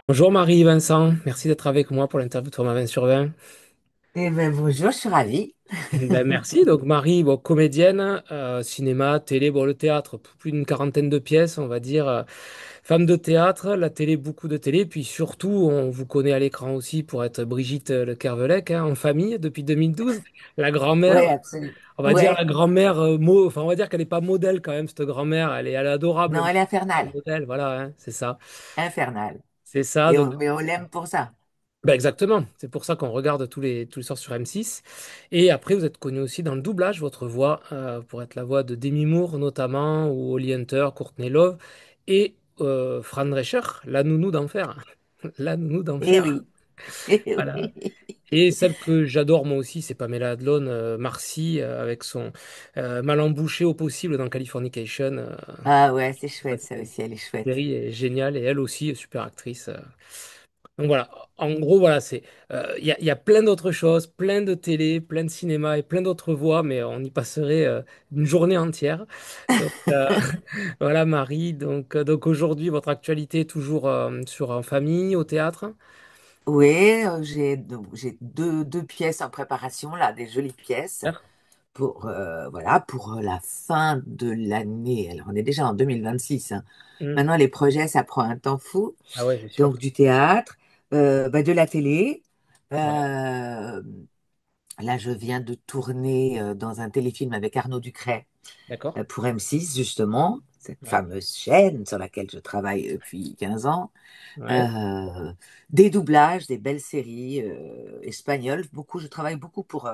Bonjour Marie-Vincent, merci d'être avec moi pour l'interview de Thomas 20 sur 20. Eh ben, bonjour, je suis ravie. Ben, merci. Donc Marie, bon, comédienne, cinéma, télé, bon, le théâtre, plus d'une quarantaine de pièces, on va dire. Femme de théâtre, la télé, beaucoup de télé. Puis surtout, on vous connaît à l'écran aussi pour être Brigitte Le Kervelec, hein, en famille depuis 2012. La Oui, grand-mère, absolument. on va dire la Ouais. grand-mère, enfin on va dire qu'elle n'est pas modèle quand même, cette grand-mère. Elle est adorable, Non, mais elle est pas infernale. modèle, voilà, hein, c'est ça. Infernale. C'est ça. Donc Mais on l'aime pour ça. ben exactement, c'est pour ça qu'on regarde tous les soirs sur M6. Et après, vous êtes connu aussi dans le doublage, votre voix, pour être la voix de Demi Moore notamment, ou Holly Hunter, Courtney Love, et Fran Drescher, la nounou d'enfer. La nounou Eh d'enfer, oui. Eh voilà. oui. Et celle que j'adore moi aussi, c'est Pamela Adlon, Marcy, avec son mal embouché au possible dans Californication. Ah ouais, c'est chouette, Cette ça aussi, elle est chouette. série est géniale, et elle aussi, super actrice. Donc voilà, en gros, voilà, il y a plein d'autres choses, plein de télé, plein de cinéma et plein d'autres voix, mais on y passerait une journée entière. Donc voilà, Marie. Donc aujourd'hui, votre actualité est toujours sur en famille, au théâtre. Oui, j'ai deux pièces en préparation, là, des jolies pièces Super. voilà, pour la fin de l'année. Alors, on est déjà en 2026, hein. Mm. Maintenant, les projets, ça prend un temps fou. Ah ouais, c'est sûr. Donc, du théâtre, de la télé. Ouais, Euh, Là, je viens de tourner dans un téléfilm avec Arnaud Ducret d'accord. pour M6, justement, cette Ouais, fameuse chaîne sur laquelle je travaille depuis 15 ans. ouais, Euh, des doublages, des belles séries espagnoles. Beaucoup, je travaille beaucoup pour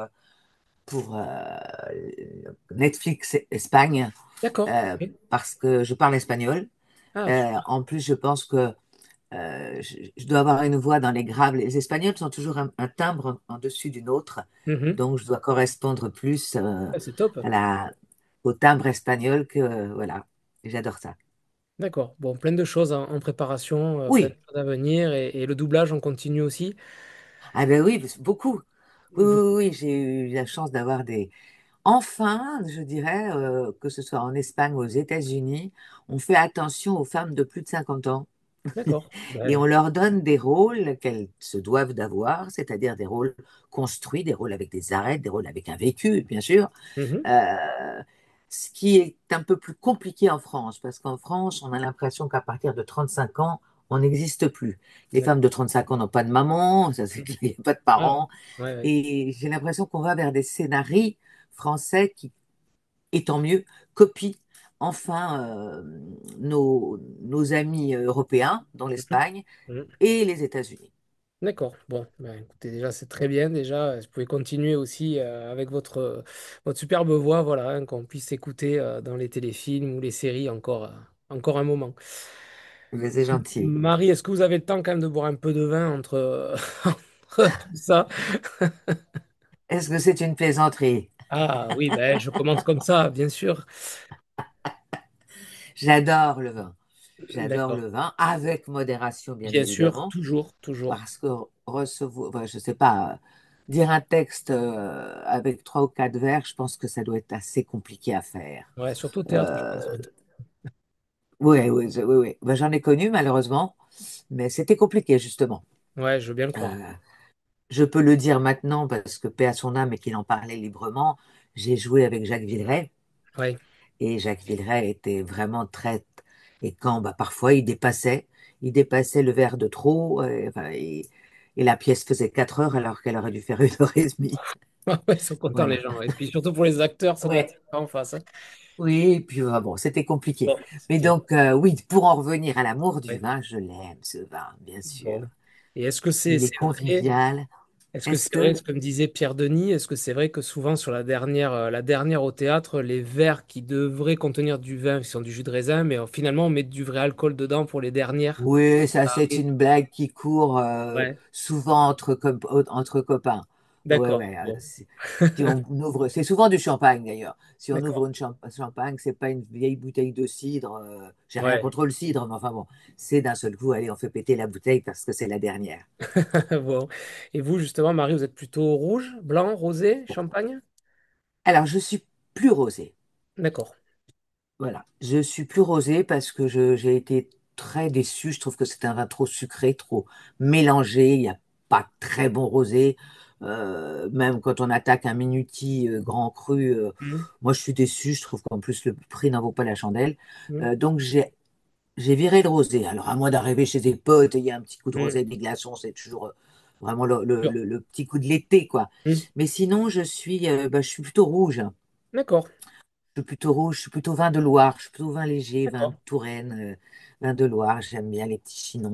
Netflix Espagne d'accord. Ok. parce que je parle espagnol. Ah, super. En plus, je pense que je dois avoir une voix dans les graves. Les Espagnols sont toujours un timbre en dessus d'une autre, Mhm. donc je dois correspondre plus Ah, c'est top. à au timbre espagnol que voilà. J'adore ça. D'accord. Bon, plein de choses en préparation, plein de Oui, choses à venir, et le doublage, on continue aussi. ah ben oui, beaucoup. Oui, oui, oui, j'ai eu la chance d'avoir des. Enfin, je dirais, que ce soit en Espagne ou aux États-Unis, on fait attention aux femmes de plus de 50 ans. D'accord. Et Ben, on leur donne des rôles qu'elles se doivent d'avoir, c'est-à-dire des rôles construits, des rôles avec des arêtes, des rôles avec un vécu, bien sûr. mhm. Euh, Ce qui est un peu plus compliqué en France, parce qu'en France, on a l'impression qu'à partir de 35 ans, on n'existe plus. Les femmes D'accord. de 35 ans n'ont pas de maman, ça c'est clair, il n'y a pas de Ah, parents. ouais, ouais. Et j'ai l'impression qu'on va vers des scénarios français qui, et tant mieux, copient enfin nos amis européens, dont Mhm. l'Espagne Mhm. et les États-Unis. D'accord. Bon, ben, écoutez, déjà, c'est très bien. Déjà, vous pouvez continuer aussi avec votre superbe voix, voilà, hein, qu'on puisse écouter dans les téléfilms ou les séries encore un moment. Mais c'est gentil. Marie, est-ce que vous avez le temps quand même de boire un peu de vin entre tout ça? Est-ce que c'est une plaisanterie? Ah oui, ben, je commence comme ça, bien sûr. J'adore le vin. J'adore D'accord. le vin, avec modération, bien Bien sûr, évidemment, toujours, toujours. parce que recevoir, enfin, je sais pas, dire un texte avec trois ou quatre vers, je pense que ça doit être assez compliqué à faire. Ouais, surtout au théâtre, je pense. Euh, oui, oui, oui, oui. Ben, j'en ai connu malheureusement, mais c'était compliqué justement. Ouais, je veux bien le croire. Euh, je peux le dire maintenant parce que paix à son âme et qu'il en parlait librement. J'ai joué avec Jacques Villeray. Ouais. Et Jacques Villeray était vraiment très. Et quand bah, parfois il dépassait le verre de trop, enfin, et la pièce faisait 4 heures alors qu'elle aurait dû faire 1 heure et demie. Ouais, ils sont contents les Voilà. gens. Et puis surtout pour les acteurs, ça doit être Ouais. sympa en face, hein. Oui, et puis bon, c'était compliqué. Bon, Mais c'est donc, oui, pour en revenir à l'amour du ouais. vin, je l'aime, ce vin, bien sûr. Bon. Et est-ce que c'est Il est c'est vrai? convivial. Est-ce que Est-ce c'est vrai que, ce que me disait Pierre Denis? Est-ce que c'est vrai que souvent sur la dernière au théâtre, les verres qui devraient contenir du vin, qui sont du jus de raisin, mais finalement on met du vrai alcool dedans pour les dernières? oui, ça Ça c'est arrive. une blague qui court Ouais, souvent entre copains. Ouais, d'accord. ouais. Bon. Si on ouvre, c'est souvent du champagne d'ailleurs. Si on D'accord. ouvre une champagne, c'est pas une vieille bouteille de cidre. J'ai rien Ouais. contre le cidre, mais enfin bon, c'est d'un seul coup, allez, on fait péter la bouteille parce que c'est la dernière. Bon. Et vous, justement, Marie, vous êtes plutôt rouge, blanc, rosé, Bon. champagne? Alors, je suis plus rosée. D'accord. Voilà, je suis plus rosée parce que j'ai été très déçue. Je trouve que c'est un vin trop sucré, trop mélangé. Il n'y a pas de très bon rosé. Même quand on attaque un Minuti grand cru, Mhm. moi je suis déçue. Je trouve qu'en plus le prix n'en vaut pas la chandelle. Mhm. Donc j'ai viré le rosé. Alors à moi d'arriver chez des potes et il y a un petit coup de Mhm. rosé, des glaçons, c'est toujours vraiment Sûr. le petit coup de l'été, quoi. Mhm. Mais sinon, je suis plutôt rouge. D'accord, Je suis plutôt rouge, je suis plutôt vin de Loire, je suis plutôt vin léger, vin de d'accord. Touraine, vin de Loire. J'aime bien les petits chinons,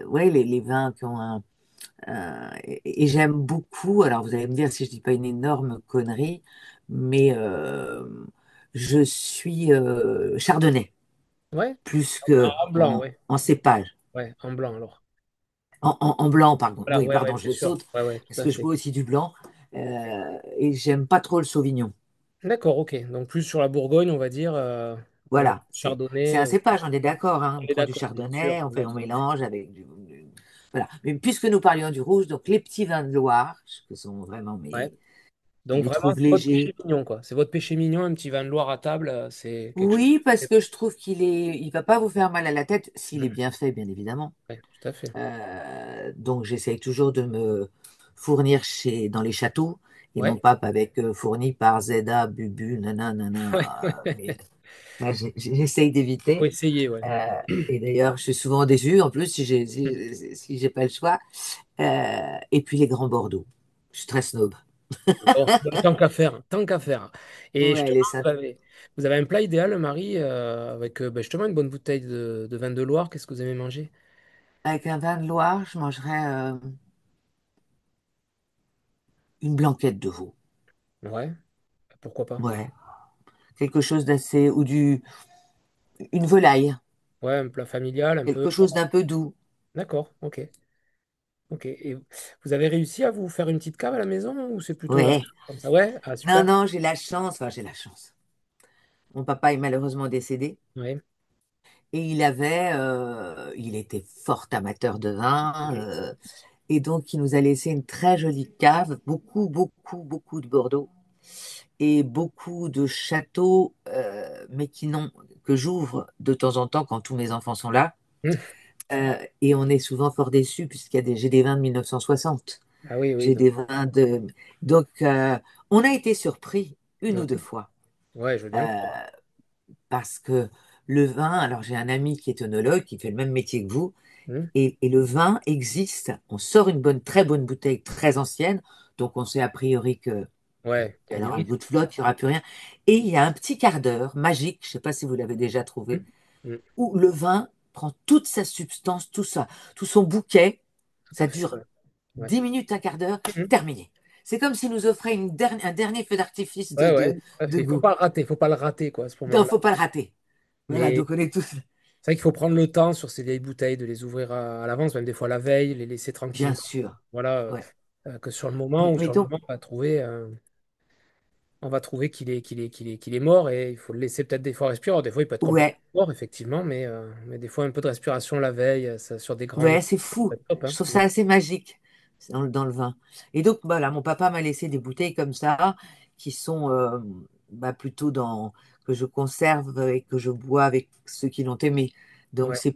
ouais, les vins qui ont et j'aime beaucoup. Alors vous allez me dire si je dis pas une énorme connerie, mais je suis chardonnay Ouais. plus que En blanc, ouais. en cépage. Ouais, en blanc alors. En blanc, pardon. Voilà, Oui, ouais, ouais, pardon, bien je sûr. saute Ouais, ouais, tout parce à que je fait. bois aussi du blanc. Et j'aime pas trop le Sauvignon. D'accord, ok. Donc plus sur la Bourgogne, on va dire, Voilà, c'est Chardonnay. un cépage, on est d'accord, hein. On On est prend du d'accord, bien sûr, chardonnay, on est on d'accord. mélange avec voilà. Mais puisque nous parlions du rouge, donc les petits vins de Loire, que sont vraiment Ouais. je Donc les vraiment, trouve c'est votre péché légers. mignon, quoi. C'est votre péché mignon, un petit vin de Loire à table, c'est quelque chose. Oui, parce que je trouve il va pas vous faire mal à la tête s'il est Mhm. bien fait, bien évidemment. Ouais, tout à fait. Donc j'essaye toujours de me fournir dans les châteaux et non Ouais. pas avec fourni par ZA, Bubu, Ouais, nanana. ouais. Mais là, j'essaye Faut d'éviter. essayer, ouais. Euh, et d'ailleurs, je suis souvent déçue, en plus, si j'ai pas le choix. Et puis les grands Bordeaux. Je suis très snob. Bon, bah, tant qu'à faire, tant qu'à faire. Et Ouais, justement, les saints. vous avez un plat idéal, Marie, avec bah, justement une bonne bouteille de vin de Loire. Qu'est-ce que vous aimez manger? Avec un vin de Loire, je mangerais une blanquette de veau. Ouais, pourquoi pas? Ouais, quelque chose d'assez, une volaille, Ouais, un plat familial, un peu. quelque chose d'un peu doux. D'accord, ok. Ok. Et vous avez réussi à vous faire une petite cave à la maison ou c'est plutôt la Ouais. comme ça? Ouais, ah Non, super. non, j'ai la chance, enfin j'ai la chance. Mon papa est malheureusement décédé Ouais. et il était fort amateur de vin Mhm. et donc il nous a laissé une très jolie cave, beaucoup, beaucoup, beaucoup de Bordeaux et beaucoup de châteaux, mais que j'ouvre de temps en temps quand tous mes enfants sont là. Et on est souvent fort déçus j'ai des vins de 1960. Ah oui, oui. J'ai des vins de... Donc, on a été surpris une ou deux Ouais, fois. ouais, je veux bien le euh, croire. Parce que le vin, alors j'ai un ami qui est œnologue, qui fait le même métier que vous, Hmm. et le vin existe. On sort une très bonne bouteille, très ancienne, donc on sait a priori que Ouais, il y a elle aura le limite. goût de flotte, il n'y aura plus rien. Et il y a un petit quart d'heure magique, je ne sais pas si vous l'avez déjà Hmm. trouvé, Hmm. où le vin prend toute sa substance, tout ça, tout son bouquet. Tout Ça à fait. dure Ouais. Ouais. 10 minutes, un quart d'heure, Hmm. terminé. C'est comme s'il nous offrait un dernier feu d'artifice Ouais, ouais. de Il faut goût. pas le rater, faut pas le rater, quoi, à ce Il ne moment-là. faut pas le rater. Voilà, Mais donc on est tous, c'est vrai qu'il faut prendre le temps sur ces vieilles bouteilles de les ouvrir à l'avance, même des fois la veille, les laisser bien tranquillement. sûr. Voilà, Ouais. que sur le moment ou Mais sur le donc, moment, on va trouver qu'il est mort et il faut le laisser peut-être des fois respirer. Alors, des fois, il peut être complètement ouais, mort, effectivement, mais des fois, un peu de respiration la veille, sur des grands ouais, moments, c'est ça peut fou. être top, Je hein. trouve ça assez magique dans le vin. Et donc, voilà, mon papa m'a laissé des bouteilles comme ça, qui sont plutôt que je conserve et que je bois avec ceux qui l'ont aimé. Donc, Ouais, c'est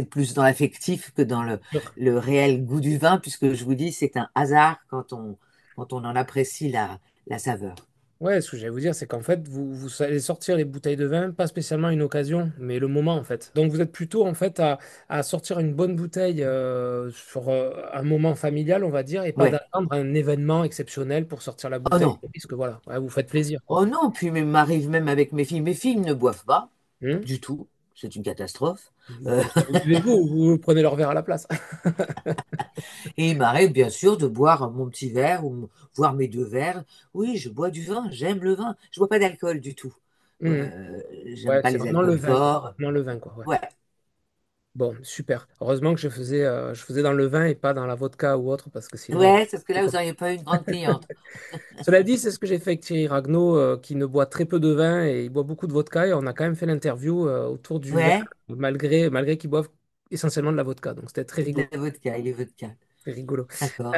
plus dans l'affectif que dans sûr. le réel goût du vin, puisque je vous dis, c'est un hasard quand on en apprécie la saveur. Ouais, ce que j'allais vous dire, c'est qu'en fait, vous allez sortir les bouteilles de vin, pas spécialement à une occasion, mais le moment, en fait. Donc, vous êtes plutôt, en fait, à sortir une bonne bouteille sur un moment familial, on va dire, et pas Ouais. d'attendre un événement exceptionnel pour sortir la Oh bouteille, non. puisque voilà, ouais, vous faites plaisir, quoi. Oh non, puis il m'arrive même avec mes filles. Mes filles ne boivent pas Hmm. du tout. C'est une catastrophe. Comme ça, vous buvez vous, ou vous prenez leur verre à la place. Et il m'arrive bien sûr de boire mon petit verre voire mes deux verres. Oui, je bois du vin, j'aime le vin. Je bois pas d'alcool du tout. Hmm. J'aime Ouais, pas c'est les vraiment le alcools vin, quoi. forts. Vraiment le vin, quoi. Ouais. Ouais, Bon, super. Heureusement que je faisais dans le vin et pas dans la vodka ou autre, parce que sinon, ouais, parce que c'est là, vous comme n'auriez pas eu une grande cliente. Cela dit, c'est ce que j'ai fait avec Thierry Ragnaud, qui ne boit très peu de vin et il boit beaucoup de vodka. Et on a quand même fait l'interview autour du vin, Ouais, malgré qu'il boive essentiellement de la vodka. Donc c'était très de rigolo. la vodka, il est vodka. Très rigolo. D'accord.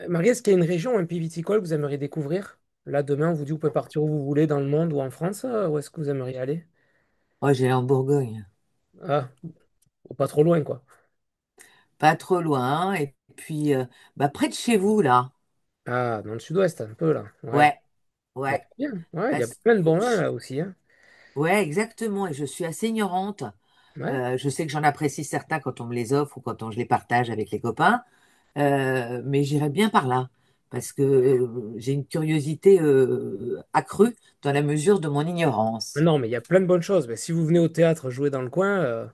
Marie, est-ce qu'il y a une région, un pays viticole que vous aimeriez découvrir? Là, demain, on vous dit vous pouvez partir où vous voulez dans le monde ou en France. Où est-ce que vous aimeriez aller? Moi, j'ai en Bourgogne. Ah, pas trop loin, quoi. Pas trop loin. Et puis, bah, près de chez vous, là. Ah, dans le sud-ouest, un peu, là. Ouais. Ouais, Bah, ouais. très bien. Ouais, il y a Parce- plein de bons vins, là, aussi, hein. Ouais, exactement. Et je suis assez ignorante. Ouais. Je sais que j'en apprécie certains quand on me les offre ou je les partage avec les copains. Mais j'irai bien par là. Parce que j'ai une curiosité accrue dans la mesure de mon ignorance. Non, mais il y a plein de bonnes choses. Mais si vous venez au théâtre jouer dans le coin,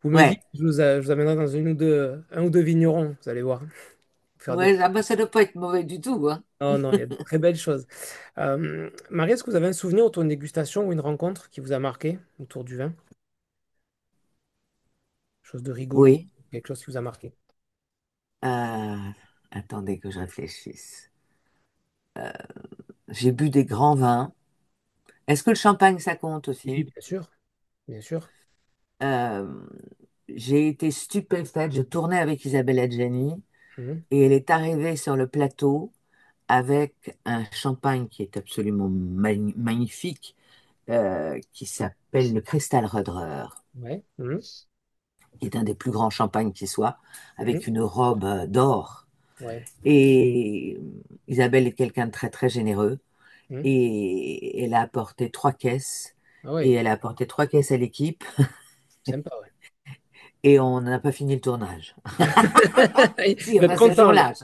vous me dites, Ouais. je vous amènerai dans un ou deux vignerons, vous allez voir. Faire des... Ouais, ah bah, ça doit pas être mauvais du tout, hein. Non, non, il y a de très belles choses. Marie, est-ce que vous avez un souvenir autour d'une dégustation ou une rencontre qui vous a marqué autour du vin? Chose de rigolo, Oui. quelque chose qui vous a marqué. Euh, attendez que je réfléchisse. J'ai bu des grands vins. Est-ce que le champagne, ça compte Oui, aussi? bien sûr, bien sûr. Euh, j'ai été stupéfaite. Je tournais avec Isabelle Adjani Mhm, et elle est arrivée sur le plateau avec un champagne qui est absolument magnifique, qui s'appelle le Cristal Roederer, ouais, qui est un des plus grands champagnes qui soit, avec mhm, une robe d'or. ouais, Et Isabelle est quelqu'un de très très généreux. mhm. Et elle a apporté 3 caisses. Ah Et ouais, elle a apporté 3 caisses à l'équipe. sympa, ouais. Et on n'a pas fini le tournage. Si, Vous êtes enfin ce content, jour-là.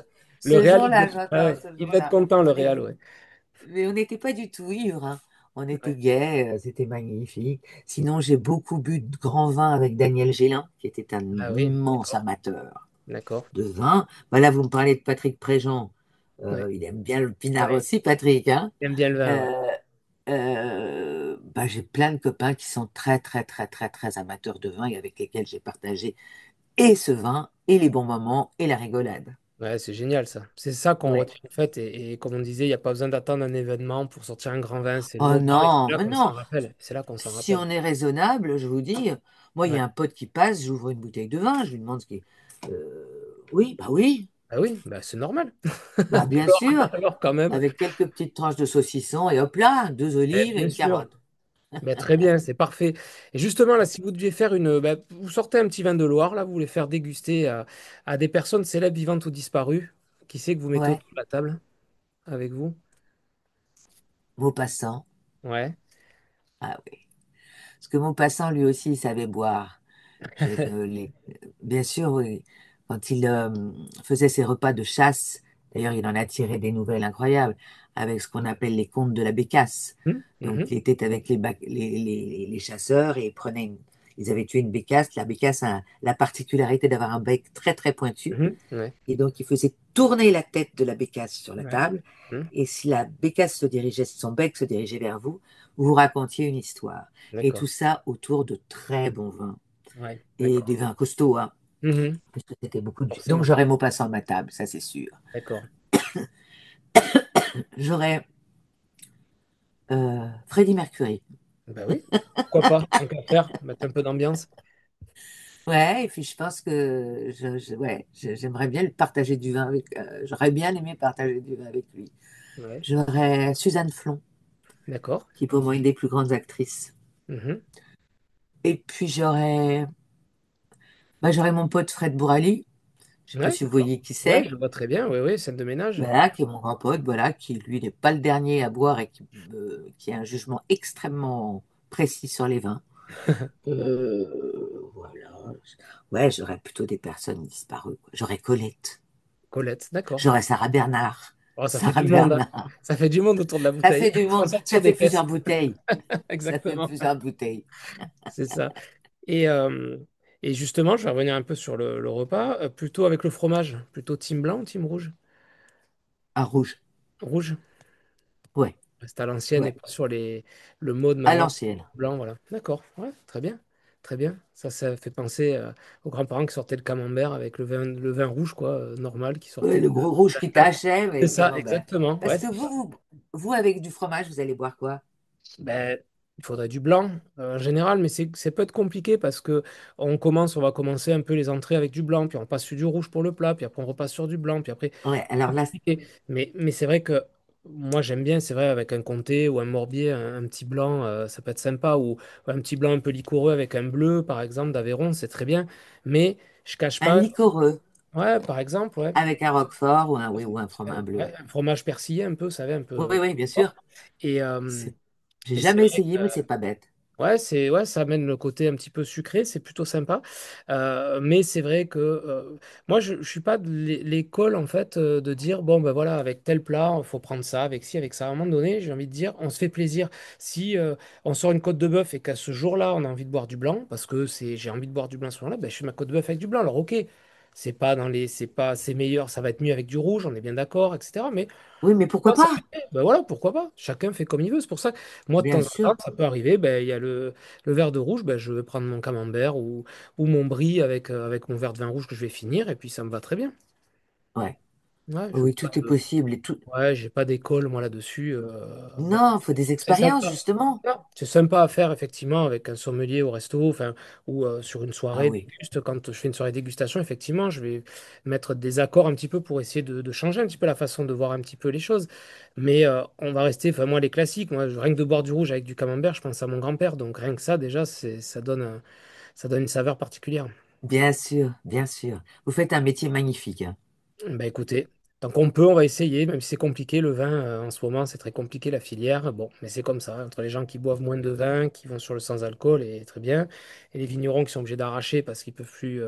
le Ce Real, jour-là, j'entends, ouais, ce il devait être jour-là. content, le Mais, Real, ouais. mais on n'était pas du tout ivres, hein. On était Ouais. gais, c'était magnifique. Sinon, j'ai beaucoup bu de grand vin avec Daniel Gélin, qui était un Ah oui, immense d'accord, amateur d'accord. de vin. Voilà, vous me parlez de Patrick Préjean. Ouais, Il aime bien le pinard ouais. aussi, Patrick, hein. J'aime bien le vin, ouais. Euh, bah, j'ai plein de copains qui sont très, très, très, très, très amateurs de vin et avec lesquels j'ai partagé et ce vin, et les bons moments, et la rigolade. Ouais, c'est génial ça. C'est ça qu'on Ouais. retient en fait. Et comme on disait, il n'y a pas besoin d'attendre un événement pour sortir un grand vin. C'est le Oh moment et c'est non, là mais qu'on s'en non. rappelle. C'est là qu'on s'en Si rappelle. on est raisonnable, je vous dis, moi, il y Ouais. a un pote qui passe, j'ouvre une bouteille de vin, je lui demande ce qui est. Oui, bah oui, Ah oui, bah c'est normal. bah bien Alors, sûr, alors, quand même. avec quelques petites tranches de saucisson, et hop là, 2 olives et Bien une sûr. carotte. Bah, très bien, c'est parfait. Et justement, là, si vous deviez faire une. Bah, vous sortez un petit vin de Loire, là, vous voulez faire déguster à des personnes célèbres, vivantes ou disparues. Qui c'est que vous mettez Ouais, autour de la table avec vous? Maupassant. Ouais. Ah oui. Parce que Maupassant, lui aussi, il savait boire. Je, bien sûr, oui. Quand il faisait ses repas de chasse, d'ailleurs, il en a tiré des nouvelles incroyables, avec ce qu'on appelle les contes de la bécasse. Donc, Mhm, il était avec les chasseurs et ils avaient tué une bécasse. La bécasse a la particularité d'avoir un bec très, très pointu. ouais, Et donc, il faisait tourner la tête de la bécasse sur la ouais. table. Mhm, Et si la bécasse se dirigeait, son bec se dirigeait vers vous, vous racontiez une histoire. Et tout d'accord. ça autour de très bons vins Ouais, et d'accord. des vins costauds, hein, Mhm, parce que c'était beaucoup de... Donc forcément. j'aurais Maupassant à ma table, ça c'est sûr. D'accord. J'aurais Freddie Mercury. Bah oui, pourquoi pas, tant qu'à faire, mettre un peu d'ambiance. Ouais, et puis je pense que ouais, j'aimerais bien le partager du vin avec... j'aurais bien aimé partager du vin avec lui. Ouais, J'aurais Suzanne Flon, d'accord. qui est pour moi une des plus grandes actrices. Mhm. Et puis j'aurais mon pote Fred Bourali, je sais pas Ouais, si vous d'accord. voyez qui Ouais, c'est. je vois très bien, oui, oui, scène de ménage. Voilà, qui est mon grand pote, voilà, qui lui n'est pas le dernier à boire et qui a un jugement extrêmement précis sur les vins. Voilà. Ouais, j'aurais plutôt des personnes disparues, quoi. J'aurais Colette. Colette, d'accord. J'aurais Sarah Bernard. Oh, ça fait Sarah du monde, hein. Bernard. Ça fait du monde autour de la Ça bouteille. fait du Faut en monde. Ça sortir fait des caisses. plusieurs bouteilles. Ça fait Exactement, plusieurs bouteilles. c'est ça. Et, euh, et justement, je vais revenir un peu sur le repas, plutôt avec le fromage, plutôt team blanc ou team rouge? Un rouge. Rouge, Ouais, reste à l'ancienne et ouais. pas sur le mode À maintenant. l'ancienne. Blanc, voilà. D'accord, ouais, très bien. Très bien. Ça fait penser aux grands-parents qui sortaient le camembert avec le vin rouge, quoi, normal, qui sortait Ouais, de le gros rouge la qui cave. t'achève et C'est le ça, camembert. exactement. Parce Ouais, que c'est ça. vous, avec du fromage, vous allez boire quoi? Ben, il faudrait du blanc en général, mais c'est peut être compliqué parce que on va commencer un peu les entrées avec du blanc, puis on passe sur du rouge pour le plat, puis après on repasse sur du blanc, puis après, Ouais, c'est alors là, compliqué. Mais c'est vrai que moi j'aime bien, c'est vrai, avec un comté ou un morbier, un petit blanc, ça peut être sympa, ou un petit blanc un peu liquoreux avec un bleu, par exemple, d'Aveyron, c'est très bien. Mais je cache Un pas, liquoreux ouais, par exemple, ouais, avec un roquefort ou un, oui, ou un fromage bleu. ouais, un fromage persillé un peu, vous savez, un Oui, peu oui, oui, bien sûr. fort. Et, C'est- J'ai et c'est jamais vrai essayé, mais c'est pas bête. ouais, ouais, ça amène le côté un petit peu sucré, c'est plutôt sympa. Mais c'est vrai que moi, je suis pas de l'école en fait de dire bon ben voilà, avec tel plat, il faut prendre ça, avec ci, avec ça. À un moment donné, j'ai envie de dire, on se fait plaisir. Si on sort une côte de bœuf et qu'à ce jour-là, on a envie de boire du blanc, parce que j'ai envie de boire du blanc ce jour-là, ben, je fais ma côte de bœuf avec du blanc. Alors ok, c'est meilleur, ça va être mieux avec du rouge, on est bien d'accord, etc. Mais Oui, mais pourquoi ah, ça pas? fait- ben voilà, pourquoi pas? Chacun fait comme il veut. C'est pour ça que moi, de temps Bien en temps, sûr. ça peut arriver. Ben, il y a le verre de rouge, ben, je vais prendre mon camembert ou mon brie avec mon verre de vin rouge que je vais finir, et puis ça me va très bien. Ouais. Ouais, Oui, tout est possible et tout. j'ai pas d'école, moi, là-dessus. Voilà. Non, il faut des C'est expériences, sympa. justement. Non, c'est sympa à faire, effectivement, avec un sommelier au resto, enfin, ou sur une Ah soirée oui, déguste. Quand je fais une soirée dégustation, effectivement, je vais mettre des accords un petit peu pour essayer de changer un petit peu la façon de voir un petit peu les choses. Mais on va rester, enfin, moi, les classiques. Moi, rien que de boire du rouge avec du camembert, je pense à mon grand-père. Donc, rien que ça, déjà, ça donne une saveur particulière. bien sûr, bien sûr. Vous faites un métier magnifique, hein. Bah écoutez, tant qu'on peut, on va essayer, même si c'est compliqué, le vin, en ce moment, c'est très compliqué, la filière. Bon, mais c'est comme ça, entre les gens qui boivent moins de vin, qui vont sur le sans-alcool, et très bien, et les vignerons qui sont obligés d'arracher parce qu'ils peuvent plus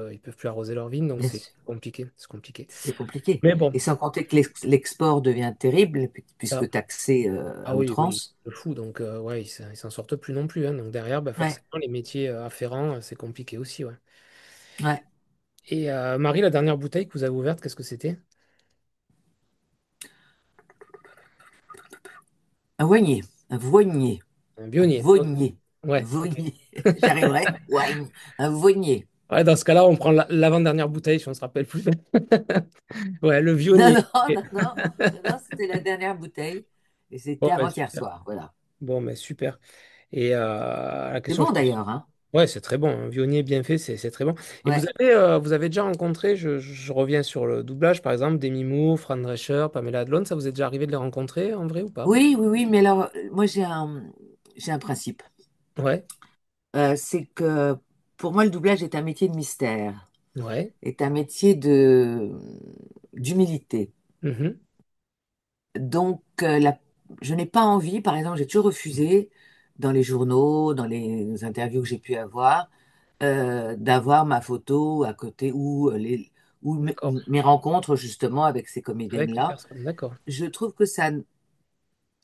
arroser leurs vignes, donc Bien c'est sûr, compliqué, c'est compliqué. c'est compliqué. Mais bon, Et sans compter que l'export devient terrible, ça, puisque taxé ah à oui, oui, outrance. le fou, donc ouais, ils s'en sortent plus non plus, hein, donc derrière, bah, Ouais, forcément, les métiers afférents, c'est compliqué aussi, ouais. ouais. Et Marie, la dernière bouteille que vous avez ouverte, qu'est-ce que c'était? Un voinier, un voinier, Un un Bionnier. Ok. voinier, un Ouais, ok. voinier. J'arriverai. Wine, un voinier. Ouais, dans ce cas-là, on prend l'avant-dernière bouteille, si on se rappelle plus. Ouais, le Non, vionnier. non, Ok. non, non, non, non, c'était la dernière bouteille. Et Bon, c'était ben, avant-hier super. soir, voilà. Bon, ben, super. Et la C'est question que bon je pose. d'ailleurs, hein. Ouais, c'est très bon. Un vionnier bien fait, c'est très bon. Et Ouais. vous avez déjà rencontré, je reviens sur le doublage, par exemple, Demi Moore, Fran Drescher, Pamela Adlon, ça vous est déjà arrivé de les rencontrer en vrai ou pas? Oui, oui, oui, mais alors, moi j'ai un principe. Ouais, C'est que pour moi, le doublage est un métier de mystère, ouais. est un métier d'humilité. Mhm. Donc, je n'ai pas envie, par exemple, j'ai toujours refusé dans les journaux, dans les interviews que j'ai pu avoir, d'avoir ma photo à côté ou D'accord. mes rencontres justement avec ces Avec les comédiennes-là. personnes, d'accord. Je trouve que ça,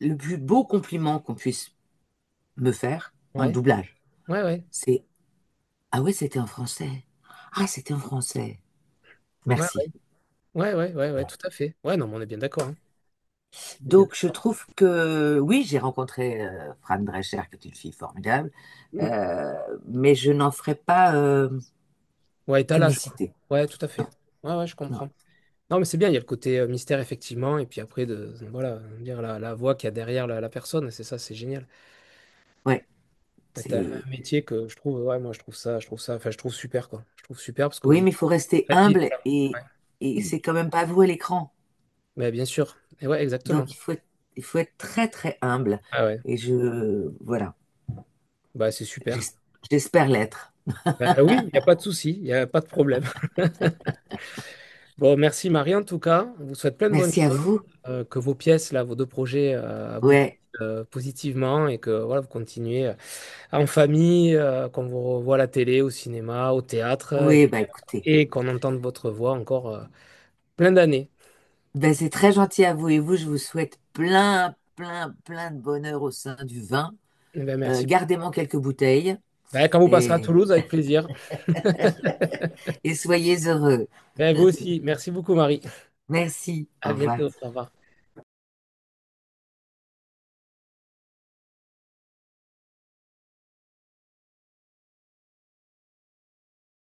le plus beau compliment qu'on puisse me faire dans le Ouais, doublage, ouais, ouais. c'est ah ouais, c'était en français. Ah, c'était en français. Ouais, Merci. ouais, tout à fait. Ouais, non, mais on est bien d'accord, hein. On est bien Donc, je trouve que oui, j'ai rencontré Fran Drescher, qui est une fille formidable, d'accord. euh, mais je n'en ferai pas Ouais, étalage, quoi. publicité. Ouais, tout à Non, fait. Ouais, ouais, je non. comprends. Non, mais c'est bien, il y a le côté mystère, effectivement, et puis après, voilà, dire la voix qu'il y a derrière la personne, c'est ça, c'est génial. Ouais, C'est un c'est. métier que je trouve, ouais, moi, je trouve ça, enfin, je trouve super, quoi. Je trouve super parce que Oui, vous mais il faut rester alliez humble et ouais. c'est quand même pas vous à l'écran. Mais bien sûr. Et ouais, exactement. Donc, il faut être très, très humble. Ah ouais, Et voilà, bah, c'est super. j'espère l'être. Bah oui, il n'y a pas de souci, il n'y a pas de problème. Bon, merci Marie, en tout cas. On vous souhaite plein de bonnes Merci à choses. vous. Que vos pièces, là, vos deux projets aboutissent Ouais, positivement et que voilà, vous continuez en famille, qu'on vous revoit à la télé, au cinéma, au théâtre, oui, bah écoutez. et qu'on entende votre voix encore plein d'années. Ben, c'est très gentil à vous et vous, je vous souhaite plein, plein, plein de bonheur au sein du vin. Eh ben, merci. Gardez-moi quelques bouteilles Ben, quand vous passerez à et, Toulouse, avec plaisir. et soyez heureux. Ben, vous aussi. Merci beaucoup, Marie. Merci. À Au revoir. bientôt. Au revoir.